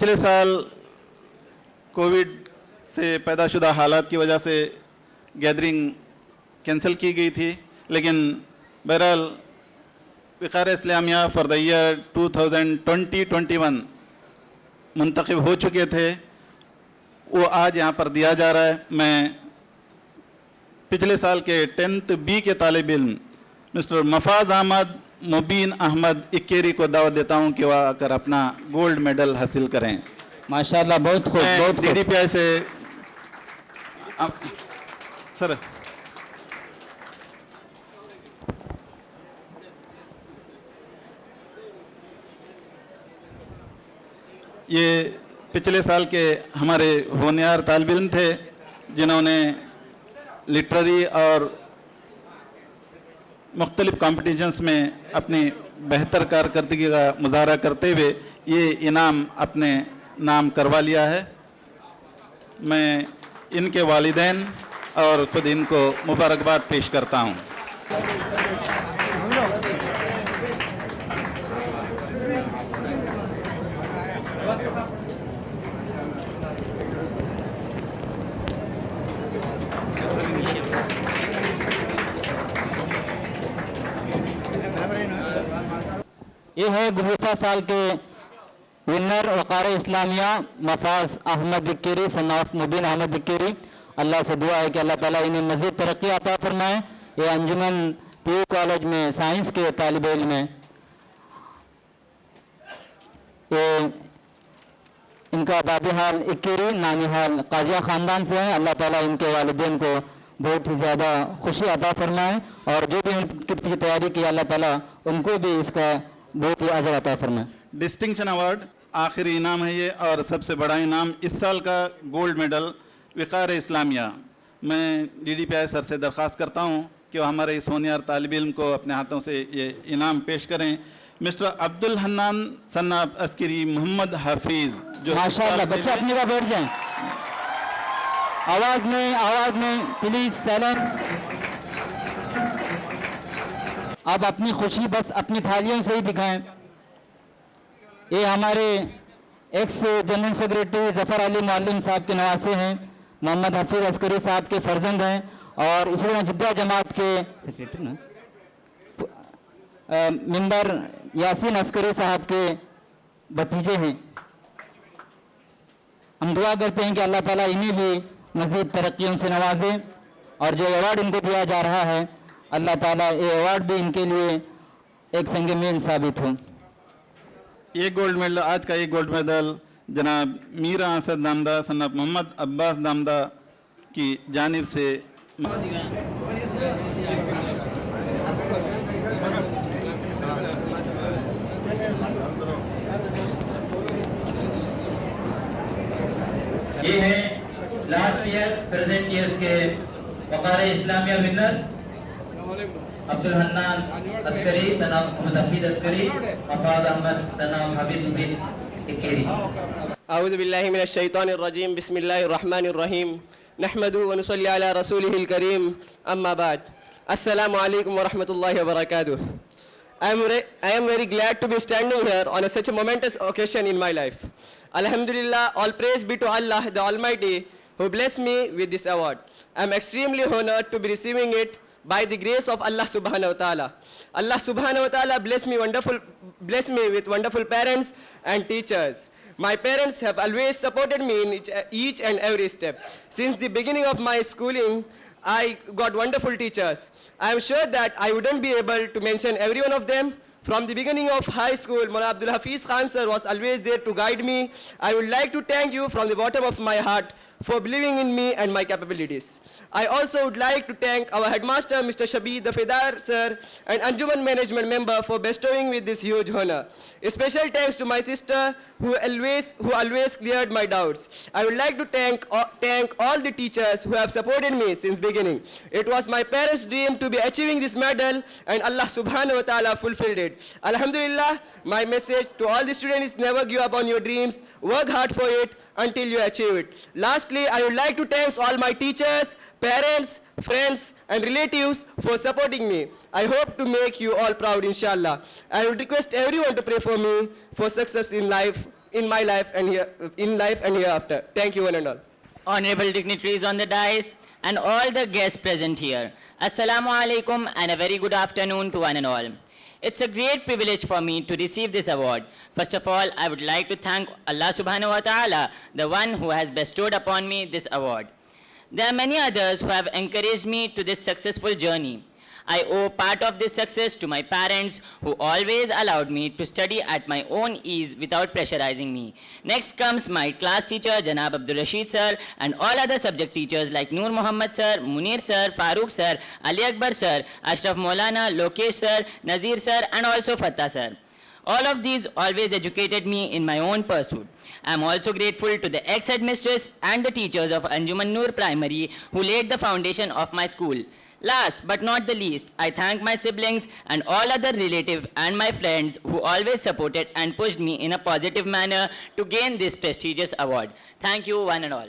पिछले साल कोविड से पैदा शुदा हालात की वजह से गैदरिंग कैंसिल की गई थी, लेकिन बहरहाल विकार इस्लामिया फॉर द ईयर 2020-21 मुंतखब हो चुके थे, वो आज यहाँ पर दिया जा रहा है। मैं पिछले साल के 10th B के तालिब इल्म मिस्टर मफाज अहमद मुबीन अहमद इक्केरी को दावत देता हूँ कि वह आकर अपना गोल्ड मेडल हासिल करें। माशाल्लाह, बहुत खूब, बहुत खूब। DDPI से सर ये पिछले साल के हमारे होनहार तालिब इल्म थे जिन्होंने लिटरेरी और मुख्तलिफ कॉम्पिटिशन्स में अपनी बेहतर कारकर्दगी का मुजाहरा करते हुए ये इनाम अपने नाम करवा लिया है। मैं इनके वालिदैन और ख़ुद इनको मुबारकबाद पेश करता हूँ। ये है गुज़िश्ता साल के winner Waqar Islamia Mafaz Ahmed Ikkeri son of Mubeen Ahmed Ikkeri. Allah से दुआ है कि अल्लाह ताला इन्हें मज़ीद तरक्की अता फरमाए। ये अंजुमन PU कॉलेज में साइंस के तालिब इल्म हैं। ये इनका बाबी हाल इक्केरी नानी हाल काजिया ख़ानदान से है। अल्लाह ताला इनके वालिदैन को बहुत ही ज़्यादा खुशी अता फरमाए और जो भी उनकी तैयारी की अल्लाह ताला उनको भी इसका बहुत ही अजर अता फरमाए। डिस्टिंक्शन अवार्ड आखिरी इनाम है ये और सबसे बड़ा इनाम इस साल का गोल्ड मेडल विकार इस्लामिया। मैं DDPI सर से दरख्वास्त करता हूँ कि वो हमारे इस होनहार तालिब इल्म को अपने हाथों से ये इनाम पेश करें। मिस्टर अब्दुल हन्नान सन्नाब अस्करी मोहम्मद हाफिज़ जो माशाअल्लाह, बच्चे अपनी का बैठ जाएं। आवाज़ में प्लीज़ साइलेंट। आप अपनी खुशी बस अपनी थालियों से ही दिखाएं। ये हमारे ex general secretary Zafar Ali Muallim sahab के नवासे हैं, मोहम्मद हफीज़ अस्करी साहब के फर्जंद हैं और इसी तरह जिद्दा जमात के सेक्रेटरी ना मेंबर यासीन अस्करी साहब के भतीजे हैं। हम दुआ करते हैं कि अल्लाह ताला इन्हें भी मज़ीद तरक्कियों से नवाजे और जो अवार्ड इनको दिया जा रहा है अल्लाह ताला ये अवार्ड भी इनके लिए एक संग मील साबित हो। ये गोल्ड मेडल, आज का ये गोल्ड मेडल जनाब मीरा असद दामदा सन्नाब मोहम्मद अब्बास दामदा की जानिब से ये हैं लास्ट ईयर प्रेजेंट ईयर्स के वक़ार इस्लामिया विनर्स अब्दुल हन्नान अस्करी सनाम मोहम्मद हफीज अस्करी, मफाज अहमद सनाम हबीब मुबीन इक्केरी। अऊज़ु बिल्लाहि मिनश शैतानिर रजीम, बिस्मिल्लाहिर रहमानिर रहीम, नहमदुहु व नुसल्ली अला रसूलिहिल करीम, अम्मा बाद। अस्सलामु अलैकुम व रहमतुल्लाहि व बरकातुहू। I am very glad to be standing here on such a momentous occasion in my life. Alhamdulillah, all praise be to Allah the Almighty who blessed me with this award. I am extremely honored to be receiving it by the grace of Allah subhanahu wa ta'ala. Allah subhanahu wa ta'ala bless me with wonderful parents and teachers. My parents have always supported me in each and every step. Since the beginning of my schooling, I got wonderful teachers. I am sure that I wouldn't be able to mention every one of them. From the beginning of high school, Maulana Abdul Hafiz Khan sir was always there to guide me. I would like to thank you from the bottom of my heart for believing in me and my capabilities. I also would like to thank our headmaster, Mr. Shabir Dafedar sir, and Anjuman management member for bestowing with this huge honor. A special thanks to my sister who always cleared my doubts. I would like to thank all the teachers who have supported me since beginning. It was my parents' dream to be achieving this medal, and Allah subhanahu wa ta'ala fulfilled it. Alhamdulillah, my message to all the students is never give up on your dreams. Work hard for it until you achieve it. Lastly, I would like to thank all my teachers, parents, friends, and relatives for supporting me. I hope to make you all proud, inshallah. I would request everyone to pray for me for success in life. in my life and hereafter. Thank you, one and all. Honorable dignitaries on the dais and all the guests present here. Assalamu alaikum and a very good afternoon to one and all. It's a great privilege for me to receive this award. First of all, I would like to thank Allah subhanahu wa ta'ala, the one who has bestowed upon me this award. There are many others who have encouraged me to this successful journey. I owe part of this success to my parents who always allowed me to study at my own ease without pressurizing me. Next comes my class teacher Janab Abdul Rashid sir and all other subject teachers like Noor Muhammad sir, Munir sir, Farooq sir, Ali Akbar sir, Ashraf Maulana, Lokesh sir, Nazir sir and also Fattah sir. All of these always educated me in my own pursuit. I am also grateful to the ex-headmistress and the teachers of Anjuman Noor Primary who laid the foundation of my school. Last but not the least, I thank my siblings and all other relatives and my friends who always supported and pushed me in a positive manner to gain this prestigious award. Thank you one and all.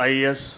IAS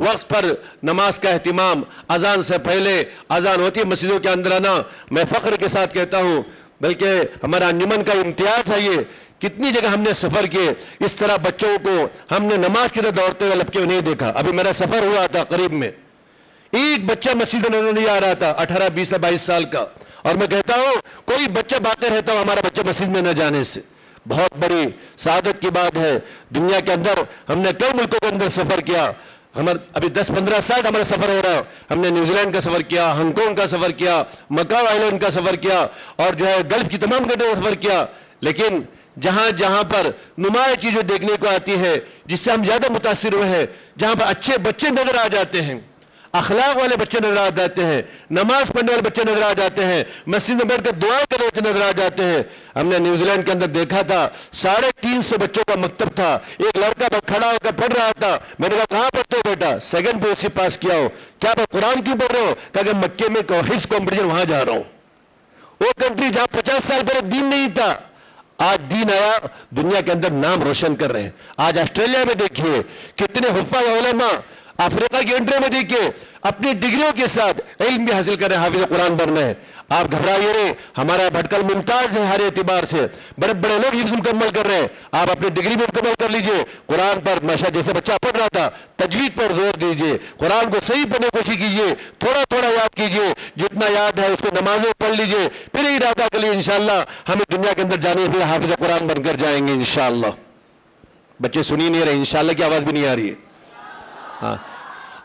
वक्त पर नमाज का अहतिमाम, अजान से पहले अजान होती है मस्जिदों के अंदर आना, मैं फ़ख्र के साथ कहता हूँ, बल्कि हमारा अंजुमन का इम्तियाज़ है ये। कितनी जगह हमने सफ़र किए, इस तरह बच्चों को हमने नमाज की तरह दौड़ते हुए लपके नहीं देखा। अभी मेरा सफ़र हुआ था करीब में, एक बच्चा मस्जिद में नहीं आ रहा था, 18, 20, 22 साल का, और मैं कहता हूँ कोई बच्चा बातें रहता हूँ हमारा बच्चा मस्जिद में न जाने से, बहुत बड़ी सादत की बात है। दुनिया के अंदर हमने कई मुल्कों के अंदर सफ़र किया, हमारे अभी 10-15 साल हमारा सफ़र हो रहा है। हमने न्यूजीलैंड का सफ़र किया, हांगकॉन्ग का सफ़र किया, मकाओ आइलैंड का सफ़र किया, और जो है गल्फ की तमाम कंट्रियों का सफ़र किया। लेकिन जहाँ जहाँ पर नुमाया चीज़ें देखने को आती है, जिससे हम ज़्यादा मुतासिर हुए हैं, जहाँ पर अच्छे बच्चे नज़र आ जाते हैं, अखलाक वाले बच्चे नजर आ जाते हैं, नमाज पढ़ने वाले बच्चे नजर आ जाते हैं, मस्जिद में बैठकर दुआ करने वाले नजर आ जाते हैं। हमने न्यूजीलैंड के अंदर देखा था, 350 बच्चों का मकतब था, एक लड़का खड़ा होकर पढ़ रहा था। मैंने कहा कहाँ पढ़ते हो बेटा? सेकंड PUC पास किया हो। क्या आप कुरान क्यों पढ़ रहे हो? कहा कि मक्के में हिफ्ज़ कॉम्पिटिशन वहां जा रहा हूं। वो कंट्री जहां 50 साल पहले दीन नहीं था, आज दीन आया, दुनिया के अंदर नाम रोशन कर रहे हैं। आज ऑस्ट्रेलिया में देखिए कितने हुफ़्फ़ाज़ उलमा, अफ्रीका की कंट्री में देखिए अपनी डिग्रियों के साथ इल्म भी हासिल कर रहे हैं, हाफिज़ कुरान बनना है। आप घबराइए नहीं, हमारा भटकल मुमताज है हर एतबार से, बड़े बड़े लोग हिफ्ज़ मुकम्मल कर रहे हैं। आप अपनी डिग्री भी मुकम्मल कर लीजिए। कुरान पर माशा जैसे बच्चा पढ़ रहा था, तजवीद पर जोर दीजिए, कुरान को सही पढ़ने की कोशिश कीजिए, थोड़ा थोड़ा याद कीजिए, जितना याद है उसको नमाज में पढ़ लीजिए, फिर इरादा कर लीजिए इंशाअल्लाह हमें दुनिया के अंदर जाने से हाफिज़ कुरान बनकर जाएंगे इंशाअल्लाह। बच्चे सुनी नहीं रहे, इंशाअल्लाह की आवाज़ भी नहीं आ रही है। हाँ,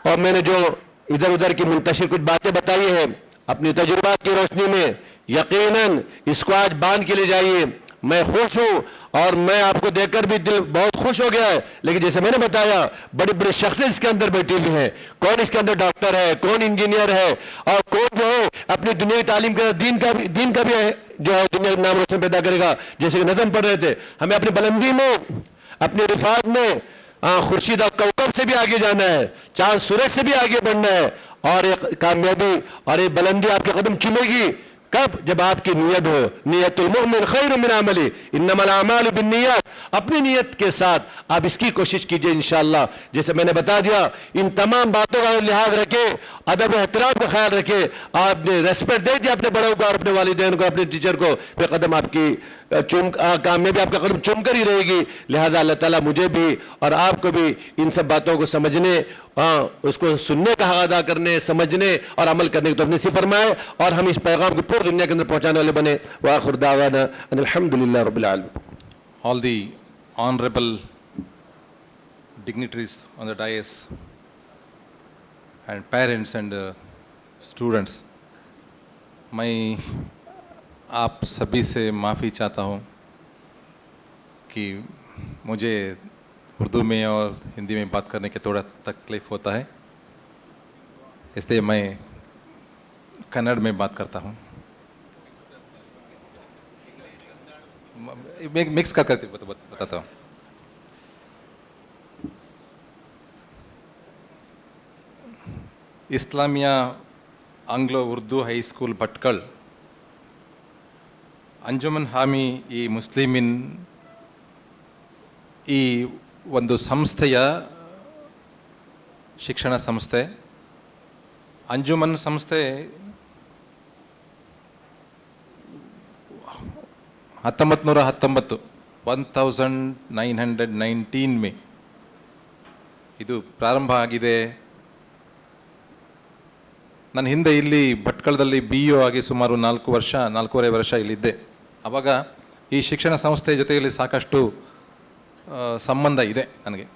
और मैंने जो इधर उधर की मुंतशिर कुछ बातें बताई है अपनी तजुर्बात की रोशनी में, यकीनन इसको आज बांध के ले जाइए। मैं खुश हूँ और मैं आपको देखकर भी दिल बहुत खुश हो गया है। लेकिन जैसे मैंने बताया, बड़े बड़े शख्स इसके अंदर बैठे हुए हैं। कौन इसके अंदर डॉक्टर है, कौन इंजीनियर है, और कौन जो है अपनी दुनिया की तालीम के दीन का भी है, जो है दुनिया का नाम रोशन पैदा करेगा। जैसे कि नज़म पढ़ रहे थे, हमें अपनी बुलंदी में, अपनी रिफात में खुर्शीद और कौकब से भी आगे जाना है, चांद सूरज से भी आगे बढ़ना है, और एक कामयाबी और एक बुलंदी आपके कदम चुमेगी कब? जब आपकी नीयत हो। नियतुल मुमिन खैरुम मिन अमली इन्नमल अमालु बिन्नियत। अपनी नीयत के साथ आप इसकी कोशिश कीजिए इंशाअल्लाह। जैसे मैंने बता दिया, इन तमाम बातों का लिहाज रखें, अदब और एहतराम का ख्याल रखें, आपने रेस्पेक्ट दे दिया अपने बड़ों को और अपने वालिदैन को, अपने टीचर को, फिर कदम आपकी कामयाबी आपका कदम चूम कर ही रहेगी। लिहाजा अल्लाह ताला मुझे भी और आपको भी इन सब बातों को समझने, उसको सुनने का हक अदा करने, समझने और अमल करने की तौफीक नसीब फरमाए, और हम इस पैगाम को पूरी दुनिया के अंदर पहुंचाने वाले बने। व आखिर दावाना अल्हम्दुलिल्लाह रब्बिल आलमीन। All the honorable dignitaries on the dais and parents and students, मैं आप सभी से माफ़ी चाहता हूँ कि मुझे उर्दू में और हिंदी में बात करने के थोड़ा तकलीफ़ होता है, इसलिए मैं कन्नड़ में बात करता हूँ। मिक्स कर करके बताता हूँ। Islamia Anglo Urdu high school Bhatkal Anjuman Hami e Muslimeen ಈ ಒಂದು ಸಂಸ್ಥೆಯ ಶಿಕ್ಷಣ ಸಂಸ್ಥೆ. अंजुमन संस्थे 1919 में ಇದು ಪ್ರಾರಂಭ ಆಗಿದೆ. ನಾನು ಹಿಂದೆ ಇಲ್ಲಿ ಭಟ್ಕಳದಲ್ಲಿ BO ಆಗಿ ಸುಮಾರು 4.5 ವರ್ಷ ಇಲ್ಲಿದ್ದೆ. ಆವಾಗ ಈ ಶಿಕ್ಷಣ ಸಂಸ್ಥೆ ಜೊತೆಯಲ್ಲಿ ಸಾಕಷ್ಟು ಸಂಬಂಧ ಇದೆ ನನಗೆ.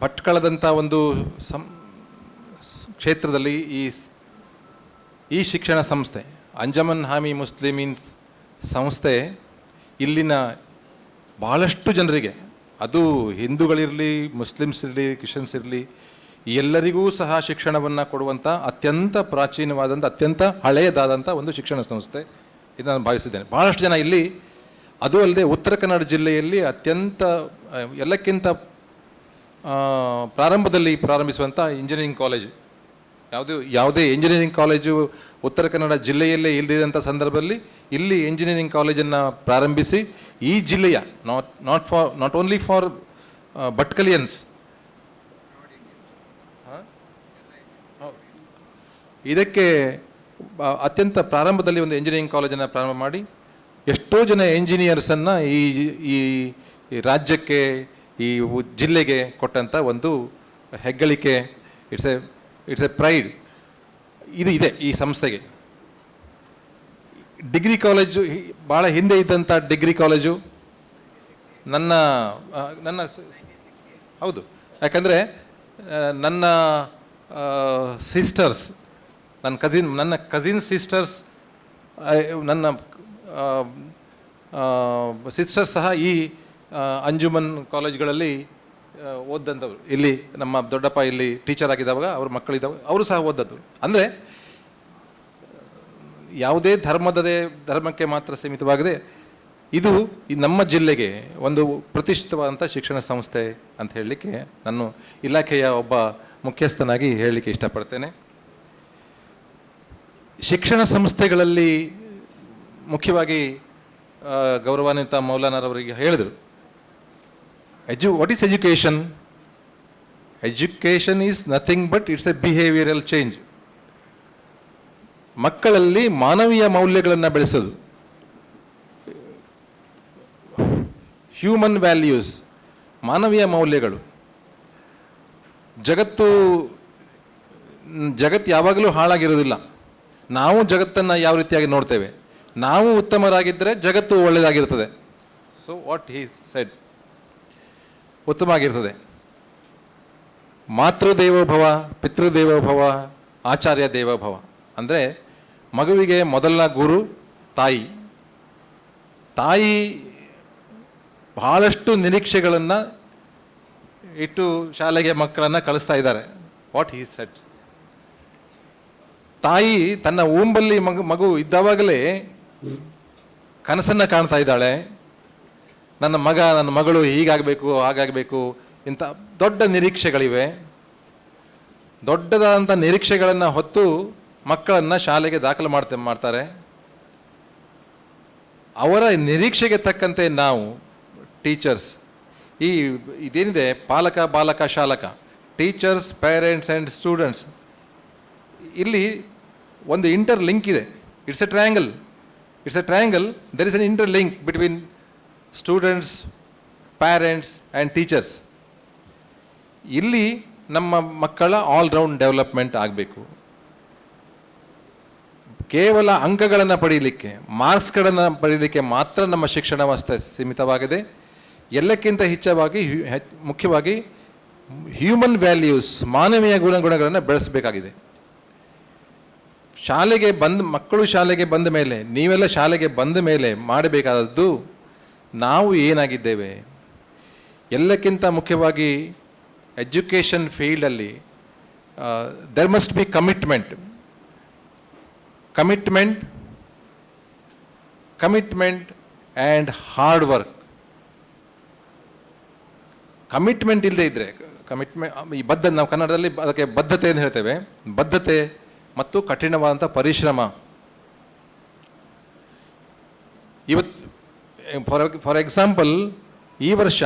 ಭಟ್ಕಳದಂಥ ಒಂದು ಕ್ಷೇತ್ರದಲ್ಲಿ ಈ ಶಿಕ್ಷಣ ಸಂಸ್ಥೆ ಅಂಜಮನ್ ಹಾಮಿ ಮುಸ್ಲಿಮೀನ್ ಸಂಸ್ಥೆ ಇಲ್ಲಿನ ಭಾಳಷ್ಟು ಜನರಿಗೆ, ಅದು ಹಿಂದೂಗಳಿರಲಿ, ಮುಸ್ಲಿಮ್ಸ್ ಇರಲಿ, ಕ್ರಿಶ್ಚಿಯನ್ಸ್ ಇರಲಿ, ಎಲ್ಲರಿಗೂ ಸಹ ಶಿಕ್ಷಣವನ್ನು ಕೊಡುವಂಥ ಅತ್ಯಂತ ಪ್ರಾಚೀನವಾದಂಥ, ಅತ್ಯಂತ ಹಳೆಯದಾದಂಥ ಒಂದು ಶಿಕ್ಷಣ ಸಂಸ್ಥೆ ಇದು ನಾನು ಭಾವಿಸಿದ್ದೇನೆ. ಭಾಳಷ್ಟು ಜನ ಇಲ್ಲಿ, ಅದು ಅಲ್ಲದೆ ಉತ್ತರ ಕನ್ನಡ ಜಿಲ್ಲೆಯಲ್ಲಿ ಅತ್ಯಂತ ಎಲ್ಲಕ್ಕಿಂತ ಪ್ರಾರಂಭದಲ್ಲಿ ಪ್ರಾರಂಭಿಸುವಂಥ ಇಂಜಿನಿಯರಿಂಗ್ ಕಾಲೇಜು, ಯಾವುದೇ ಇಂಜಿನಿಯರಿಂಗ್ ಕಾಲೇಜು ಉತ್ತರ ಕನ್ನಡ ಜಿಲ್ಲೆಯಲ್ಲೇ ಇಲ್ಲದಿದ್ದಂಥ ಸಂದರ್ಭದಲ್ಲಿ ಇಲ್ಲಿ ಇಂಜಿನಿಯರಿಂಗ್ ಕಾಲೇಜನ್ನು ಪ್ರಾರಂಭಿಸಿ ಈ ಜಿಲ್ಲೆಯ ನಾಟ್ ಓನ್ಲಿ ಫಾರ್ ಭಟ್ಕಲಿಯನ್ಸ್ ಇದಕ್ಕೆ ಅತ್ಯಂತ ಪ್ರಾರಂಭದಲ್ಲಿ ಒಂದು ಇಂಜಿನಿಯರಿಂಗ್ ಕಾಲೇಜನ್ನು ಪ್ರಾರಂಭ ಮಾಡಿ ಎಷ್ಟೋ ಜನ ಇಂಜಿನಿಯರ್ಸನ್ನು ಈ ರಾಜ್ಯಕ್ಕೆ, ಈ ಜಿಲ್ಲೆಗೆ ಕೊಟ್ಟಂಥ ಒಂದು ಹೆಗ್ಗಳಿಕೆ, ಇಟ್ಸ್ ಎ ಪ್ರೈಡ್ ಇದು ಇದೆ ಈ ಸಂಸ್ಥೆಗೆ. ಡಿಗ್ರಿ ಕಾಲೇಜು ಭಾಳ ಹಿಂದೆ ಇದ್ದಂಥ ಡಿಗ್ರಿ ಕಾಲೇಜು ನನ್ನ ಹೌದು, ಯಾಕಂದರೆ ನನ್ನ ಸಿಸ್ಟರ್ಸ್, ನನ್ನ ಕಸಿನ್ ಸಿಸ್ಟರ್ಸ್, ನನ್ನ ಸಿಸ್ಟರ್ಸ್ ಸಹ ಈ ಅಂಜುಮನ್ ಕಾಲೇಜ್ಗಳಲ್ಲಿ ಓದಂಥವ್ರು. ಇಲ್ಲಿ ನಮ್ಮ ದೊಡ್ಡಪ್ಪ ಇಲ್ಲಿ ಟೀಚರ್ ಆಗಿದ್ದಾವಾಗ ಅವ್ರ ಮಕ್ಕಳಿದ್ದಾವೆ, ಅವರು ಸಹ ಓದದ್ದು. ಅಂದರೆ ಯಾವುದೇ ಧರ್ಮಕ್ಕೆ ಮಾತ್ರ ಸೀಮಿತವಾಗದೆ ಇದು ನಮ್ಮ ಜಿಲ್ಲೆಗೆ ಒಂದು ಪ್ರತಿಷ್ಠಿತವಾದಂಥ ಶಿಕ್ಷಣ ಸಂಸ್ಥೆ ಅಂತ ಹೇಳಲಿಕ್ಕೆ ನಾನು ಇಲಾಖೆಯ ಒಬ್ಬ ಮುಖ್ಯಸ್ಥನಾಗಿ ಹೇಳಲಿಕ್ಕೆ ಇಷ್ಟಪಡ್ತೇನೆ. ಶಿಕ್ಷಣ ಸಂಸ್ಥೆಗಳಲ್ಲಿ ಮುಖ್ಯವಾಗಿ ಗೌರವಾನ್ವಿತ ಮೌಲಾನರವರಿಗೆ ಹೇಳಿದರು, what is education? Education is nothing but it's A behavioural change. ಮಕ್ಕಳಲ್ಲಿ ಮಾನವೀಯ ಮೌಲ್ಯಗಳನ್ನು ಬೆಳೆಸೋದು, ಹ್ಯೂಮನ್ ವ್ಯಾಲ್ಯೂಸ್, ಮಾನವೀಯ ಮೌಲ್ಯಗಳು. ಜಗತ್ತು ಯಾವಾಗಲೂ ಹಾಳಾಗಿರೋದಿಲ್ಲ. ನಾವು ಜಗತ್ತನ್ನು ಯಾವ ರೀತಿಯಾಗಿ ನೋಡ್ತೇವೆ, ನಾವು ಉತ್ತಮರಾಗಿದ್ದರೆ ಜಗತ್ತು ಒಳ್ಳೆಯದಾಗಿರ್ತದೆ. ಸೊ ವಾಟ್ ಹಿ ಸೆಡ್ ಉತ್ತಮ ಆಗಿರ್ತದೆ. ಮಾತೃದೇವೋಭವ, ಪಿತೃದೇವೋಭವ, ಆಚಾರ್ಯ ದೇವೋಭವ. ಅಂದರೆ ಮಗುವಿಗೆ ಮೊದಲ ಗುರು ತಾಯಿ. ತಾಯಿ ಬಹಳಷ್ಟು ನಿರೀಕ್ಷೆಗಳನ್ನು ಇಟ್ಟು ಶಾಲೆಗೆ ಮಕ್ಕಳನ್ನು ಕಳಿಸ್ತಾ ಇದ್ದಾರೆ. What he said. ತಾಯಿ ತನ್ನ ಊಂಬಲ್ಲಿ ಮಗು ಇದ್ದಾವಾಗಲೇ ಕನಸನ್ನು ಕಾಣ್ತಾ ಇದ್ದಾಳೆ. ನನ್ನ ಮಗಳು ಹೀಗಾಗಬೇಕು, ಹಾಗಾಗಬೇಕು, ಇಂಥ ದೊಡ್ಡ ನಿರೀಕ್ಷೆಗಳಿವೆ. ದೊಡ್ಡದಾದಂಥ ನಿರೀಕ್ಷೆಗಳನ್ನು ಹೊತ್ತು ಮಕ್ಕಳನ್ನು ಶಾಲೆಗೆ ದಾಖಲು ಮಾಡ್ತಾರೆ. ಅವರ ನಿರೀಕ್ಷೆಗೆ ತಕ್ಕಂತೆ ನಾವು ಟೀಚರ್ಸ್, ಇದೇನಿದೆ ಪಾಲಕ, ಬಾಲಕ, ಶಾಲಕ, ಟೀಚರ್ಸ್, ಪೇರೆಂಟ್ಸ್ ಆ್ಯಂಡ್ ಸ್ಟೂಡೆಂಟ್ಸ್, ಇಲ್ಲಿ ಒಂದು ಇಂಟರ್ ಲಿಂಕ್ ಇದೆ. It's A triangle. There is N inter link between students, parents and teachers. ಇಲ್ಲಿ ನಮ್ಮ ಮಕ್ಕಳ ಆಲ್ರೌಂಡ್ ಡೆವಲಪ್ಮೆಂಟ್ ಆಗಬೇಕು. ಕೇವಲ ಅಂಕಗಳನ್ನು ಪಡೀಲಿಕ್ಕೆ, ಮಾರ್ಕ್ಸ್ಗಳನ್ನು ಪಡೀಲಿಕ್ಕೆ ಮಾತ್ರ ನಮ್ಮ ಶಿಕ್ಷಣ ವ್ಯವಸ್ಥೆ ಸೀಮಿತವಾಗಿದೆ. ಎಲ್ಲಕ್ಕಿಂತ ಮುಖ್ಯವಾಗಿ ಹ್ಯೂಮನ್ ವ್ಯಾಲ್ಯೂಸ್, ಮಾನವೀಯ ಗುಣಗಳನ್ನು ಬೆಳೆಸಬೇಕಾಗಿದೆ. ಮಕ್ಕಳು ಶಾಲೆಗೆ ಬಂದ ಮೇಲೆ, ನೀವೆಲ್ಲ ಶಾಲೆಗೆ ಬಂದ ಮೇಲೆ ಮಾಡಬೇಕಾದದ್ದು ನಾವು ಏನಾಗಿದ್ದೇವೆ. ಎಲ್ಲಕ್ಕಿಂತ ಮುಖ್ಯವಾಗಿ ಎಜುಕೇಷನ್ ಫೀಲ್ಡಲ್ಲಿ there must B commitment and hard work. Commitment ಇಲ್ಲದೆ ಇದ್ದರೆ, ನಾವು ಕನ್ನಡದಲ್ಲಿ ಅದಕ್ಕೆ ಬದ್ಧತೆ ಅಂತ ಹೇಳ್ತೇವೆ. ಬದ್ಧತೆ ಮತ್ತು ಕಠಿಣವಾದಂಥ ಪರಿಶ್ರಮ. ಇವತ್ತು ಫಾರ್ ಎಕ್ಸಾಂಪಲ್, ಈ ವರ್ಷ